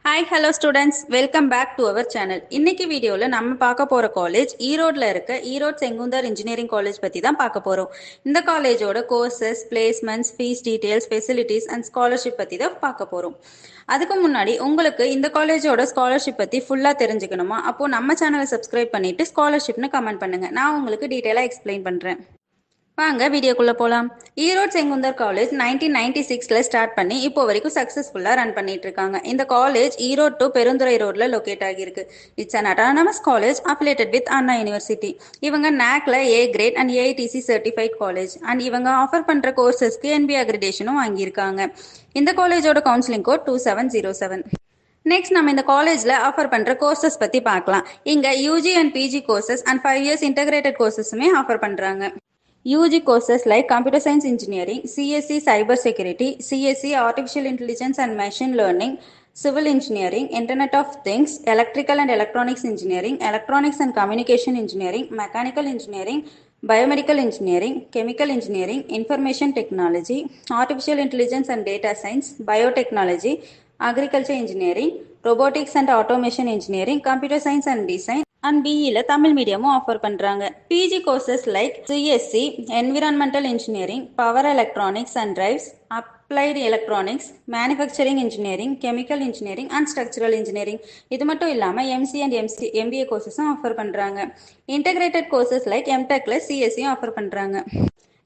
Hi hello students, welcome back to our channel. இன்னைக்கு வீடியோவில் நம்ம பார்க்க போகிற காலேஜ் ஈரோட்டில் இருக்க ஈரோடு செங்குந்தர் இன்ஜினியரிங் காலேஜ் பற்றி தான் பார்க்க போகிறோம். இந்த காலேஜோட courses, placements, fees details, facilities and scholarship பற்றி தான் பார்க்க போகிறோம். அதுக்கு முன்னாடி உங்களுக்கு இந்த காலேஜோட ஸ்காலர்ஷிப் பற்றி ஃபுல்லாக தெரிஞ்சுக்கணுமா? அப்போது நம்ம சேனலை சப்ஸ்கிரைப் பண்ணிவிட்டு ஸ்காலர்ஷிப்னு கமெண்ட் பண்ணுங்கள். நான் உங்களுக்கு டீட்டெயிலாக எக்ஸ்பிளைன் பண்ணுறேன். வாங்க வீடியோக்குள்ள போலாம். ஈரோடு செங்குந்தர் காலேஜ் 1996ல ஸ்டார்ட் பண்ணி இப்போ வரைக்கும் சக்சஸ்ஃபுல்லா ரன் பண்ணிட்டு இருக்காங்க. இந்த காலேஜ் ஈரோடு டு பெருந்துறை ரோட்ல லொகேட் ஆகியிருக்கு. It's an autonomous college affiliated with Anna university. இவங்க NACல A grade and AITC certified college and இவங்க ஆஃபர் பண்ற கோர்சஸ்க்கு NBA அக்ரிடேஷனும் வாங்கியிருக்காங்க. இந்த காலேஜோட கவுன்சிலிங் கோட் 2707. நெக்ஸ்ட் நம்ம இந்த காலேஜ்ல ஆஃபர் பண்ற கோர்சஸ் பத்தி பார்க்கலாம். இங்க UG and PG courses and 5 years integrated கோர்சஸுமே ஆஃபர் பண்றாங்க. UG courses like Computer Science Engineering, CSE Cyber Security, CSE Artificial Intelligence and Machine Learning, Civil Engineering, Internet of Things, Electrical and Electronics Engineering, Electronics and Communication Engineering, Mechanical Engineering, Biomedical Engineering, Chemical Engineering, Information Technology, Artificial Intelligence and Data Science, Biotechnology, Agriculture Engineering, Robotics and Automation Engineering, Computer Science and Design, and பிஇல தமிழ் மீடியமும் offer பண்ணுறாங்க. PG courses like CSE environmental engineering, power electronics and drives, applied electronics, manufacturing engineering, chemical engineering and structural engineering. இது மட்டும் இல்லாமல் MC and MBA கோர்சஸும் offer பண்ணுறாங்க. Integrated courses like MTechல CSEயும் ஆஃபர் பண்ணுறாங்க.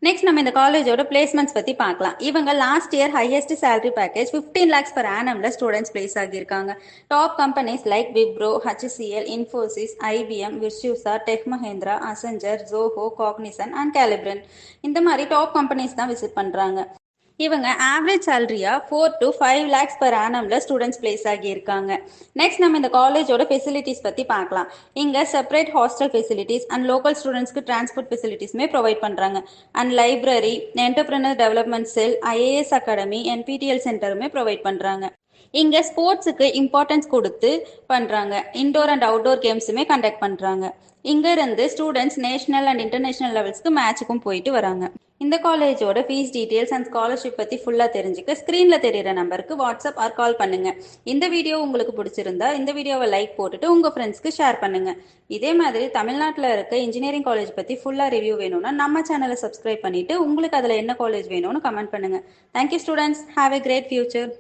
நெக்ஸ்ட் நம்ம இந்த காலேஜோட பிளேஸ்மெண்ட்ஸ் பற்றி பார்க்கலாம். இவங்க last year highest salary package 15 lakhs per annumல ஸ்டூடெண்ட்ஸ் பிளேஸ் ஆகியிருக்காங்க. Top companies like Wipro, HCL, Infosys, IBM, Virtusa, Tech Mahindra, Accenture, Zoho, Cognizant and கேலிப்ரன் இந்த மாதிரி டாப் கம்பெனிஸ் தான் விசிட் பண்ணுறாங்க. இவங்க ஆவரேஜ் சேலரியா 4 to 5 lakhs per annumல ஸ்டூடெண்ட்ஸ் பிளேஸ் ஆகியிருக்காங்க. நெக்ஸ்ட் நம்ம இந்த காலேஜோட ஃபெசிலிட்டிஸ் பற்றி பார்க்கலாம். இங்கே separate hostel facilities and local ஸ்டூடெண்ட்ஸ்க்கு டிரான்ஸ்போர்ட் ஃபெசிலிட்டிஸுமே ப்ரொவைட் பண்ணுறாங்க. And library, entrepreneur development cell, IAS academy, NPTEL சென்டருமே ப்ரொவைட் பண்ணுறாங்க. இங்கே ஸ்போர்ட்ஸுக்கு இம்பார்ட்டன்ஸ் கொடுத்து பண்ணுறாங்க. இன்டோர் அண்ட் அவுட்டோர் கேம்ஸுமே கண்டக்ட் பண்ணுறாங்க. இங்கேருந்து ஸ்டூடெண்ட்ஸ் நேஷனல் அண்ட் இன்டர்நேஷனல் லெவல்ஸ்க்கு மேட்சுக்கும் போயிட்டு வராங்க. இந்த காலேஜோட ஃபீஸ் டீட்டெயில்ஸ் அண்ட் ஸ்காலர்ஷிப் பற்றி ஃபுல்லாக தெரிஞ்சுக்க ஸ்க்ரீனில் தெரியிற நம்பருக்கு வாட்ஸ்அப் ஆர் கால் பண்ணுங்கள். இந்த வீடியோ உங்களுக்கு பிடிச்சிருந்தா இந்த வீடியோவை லைக் போட்டுட்டு உங்கள் ஃப்ரெண்ட்ஸ்க்கு ஷேர் பண்ணுங்கள். இதே மாதிரி தமிழ்நாட்டில் இருக்க இன்ஜினியரிங் காலேஜ் பற்றி ஃபுல்லாக ரிவ்யூ வேணும்னா நம்ம சேனலை சப்ஸ்கிரைப் பண்ணிவிட்டு உங்களுக்கு அதில் என்ன காலேஜ் வேணும்னு கமெண்ட் பண்ணுங்கள். Thank you students, have a great future.